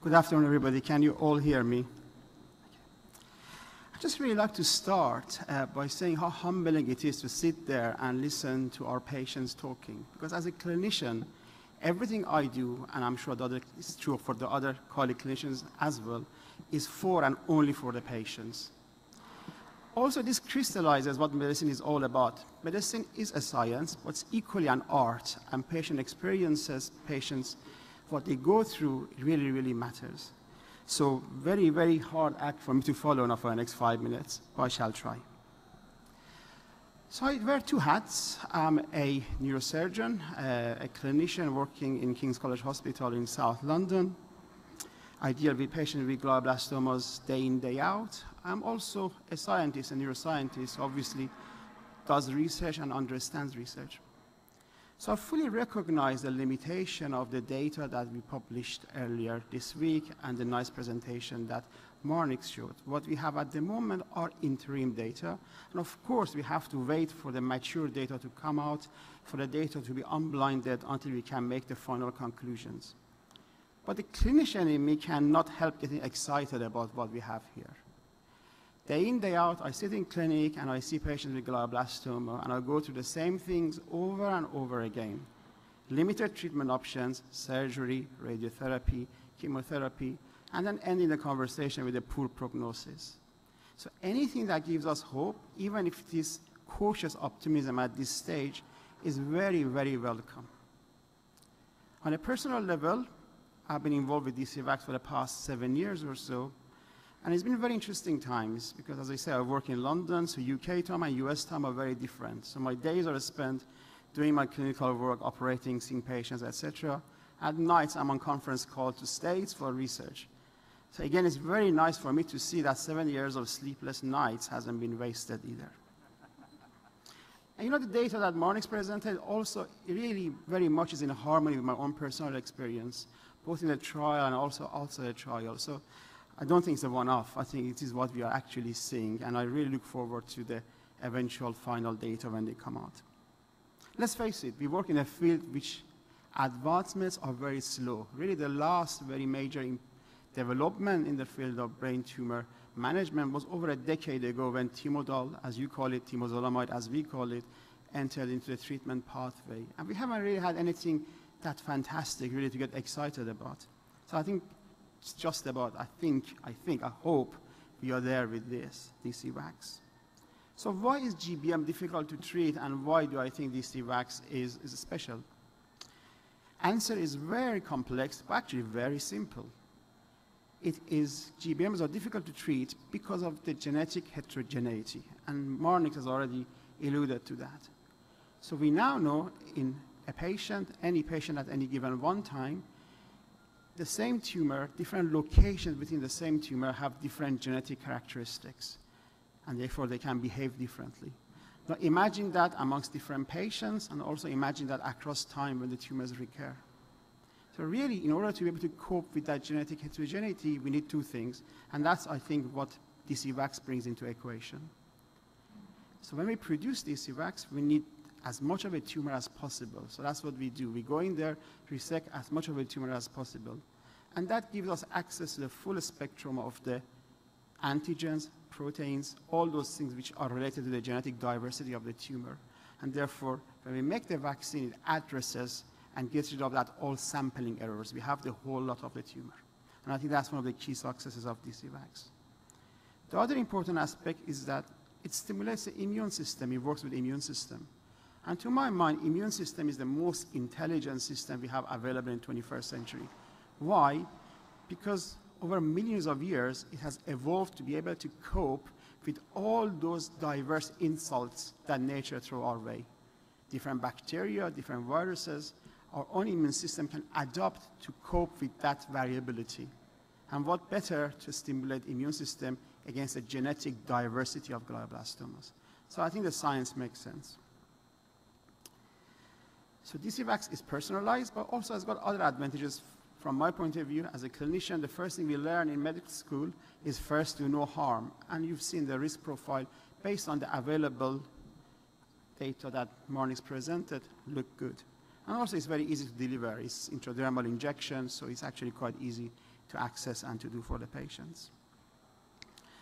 Good afternoon, everybody. Can you all hear me? I'd just really like to start by saying how humbling it is to sit there and listen to our patients talking. Because as a clinician, everything I do, and I'm sure that is true for the other colleague clinicians as well, is for and only for the patients. Also, this crystallizes what medicine is all about. Medicine is a science, but it's equally an art, and patient experiences, patients, what they go through really, really matters. So very, very hard act for me to follow now for the next 5 minutes, but I shall try. So I wear two hats. I'm a neurosurgeon, a clinician working in King's College Hospital in South London. I deal with patients with glioblastomas day in, day out. I'm also a scientist, a neuroscientist, obviously does research and understands research. So I fully recognize the limitation of the data that we published earlier this week and the nice presentation that Marnix showed. What we have at the moment are interim data. And of course, we have to wait for the mature data to come out, for the data to be unblinded until we can make the final conclusions. But the clinician in me cannot help getting excited about what we have here. Day in, day out, I sit in clinic and I see patients with glioblastoma, and I go through the same things over and over again. Limited treatment options, surgery, radiotherapy, chemotherapy, and then ending the conversation with a poor prognosis. So anything that gives us hope, even if it is cautious optimism at this stage, is very, very welcome. On a personal level, I've been involved with Dcvax for the past 7 years or so. And it's been very interesting times because, as I say, I work in London, so UK time and US time are very different. So my days are spent doing my clinical work, operating, seeing patients, etc. At nights, I'm on conference call to States for research. So again, it's very nice for me to see that 7 years of sleepless nights hasn't been wasted either. And you know, the data that Marnix presented also really very much is in harmony with my own personal experience, both in the trial and also outside the trial. So I don't think it's a one-off. I think it is what we are actually seeing, and I really look forward to the eventual final data when they come out. Let's face it, we work in a field which advancements are very slow. Really, the last very major development in the field of brain tumor management was over a decade ago when Timodal, as you call it, temozolomide, as we call it, entered into the treatment pathway. And we haven't really had anything that fantastic really to get excited about. So I think it's just about, I hope we are there with this, Dcvax. So why is GBM difficult to treat, and why do I think Dcvax is special? Answer is very complex, but actually very simple. GBMs are difficult to treat because of the genetic heterogeneity, and Marnix has already alluded to that. So we now know in a patient, any patient at any given one time, the same tumor, different locations within the same tumor have different genetic characteristics, and therefore they can behave differently. Now imagine that amongst different patients, and also imagine that across time when the tumors recur. So really, in order to be able to cope with that genetic heterogeneity, we need two things, and that's, I think, what Dcvax brings into equation. So when we produce Dcvax, we need as much of a tumor as possible. So that's what we do. We go in there, resect as much of a tumor as possible. And that gives us access to the full spectrum of the antigens, proteins, all those things which are related to the genetic diversity of the tumor. And therefore, when we make the vaccine, it addresses and gets rid of that all sampling errors. We have the whole lot of the tumor. And I think that's one of the key successes of Dcvax. The other important aspect is that it stimulates the immune system. It works with the immune system. And to my mind, immune system is the most intelligent system we have available in the 21st century. Why? Because over millions of years, it has evolved to be able to cope with all those diverse insults that nature throws our way. Different bacteria, different viruses, our own immune system can adapt to cope with that variability. And what better to stimulate the immune system against the genetic diversity of glioblastomas? So I think the science makes sense. So Dcvax is personalized, but also has got other advantages. From my point of view, as a clinician, the first thing we learn in medical school is first do no harm. And you've seen the risk profile based on the available data that Marnix presented look good. And also it's very easy to deliver. It's intradermal injection, so it's actually quite easy to access and to do for the patients.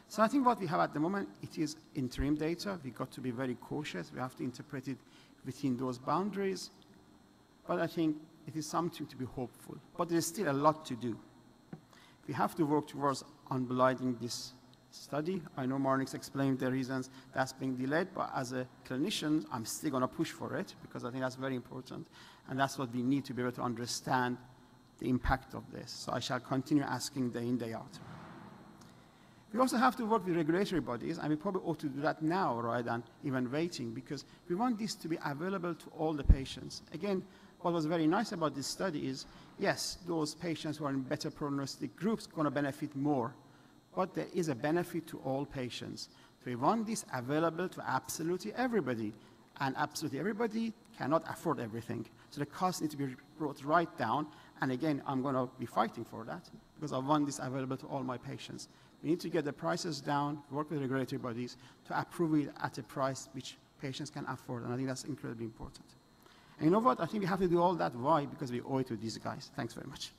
So I think what we have at the moment, it is interim data. We've got to be very cautious. We have to interpret it within those boundaries. But I think it is something to be hopeful. But there's still a lot to do. We have to work towards unblinding this study. I know Marnix explained the reasons that's being delayed, but as a clinician, I'm still going to push for it because I think that's very important. And that's what we need to be able to understand the impact of this. So I shall continue asking day in, day out. We also have to work with regulatory bodies, and we probably ought to do that now rather than even waiting, because we want this to be available to all the patients. Again, what was very nice about this study is, yes, those patients who are in better prognostic groups are going to benefit more, but there is a benefit to all patients. So we want this available to absolutely everybody, and absolutely everybody cannot afford everything. So the cost needs to be brought right down, and again, I'm going to be fighting for that, because I want this available to all my patients. We need to get the prices down, work with regulatory bodies to approve it at a price which patients can afford, and I think that's incredibly important. And you know what? I think we have to do all that. Why? Because we owe it to these guys. Thanks very much.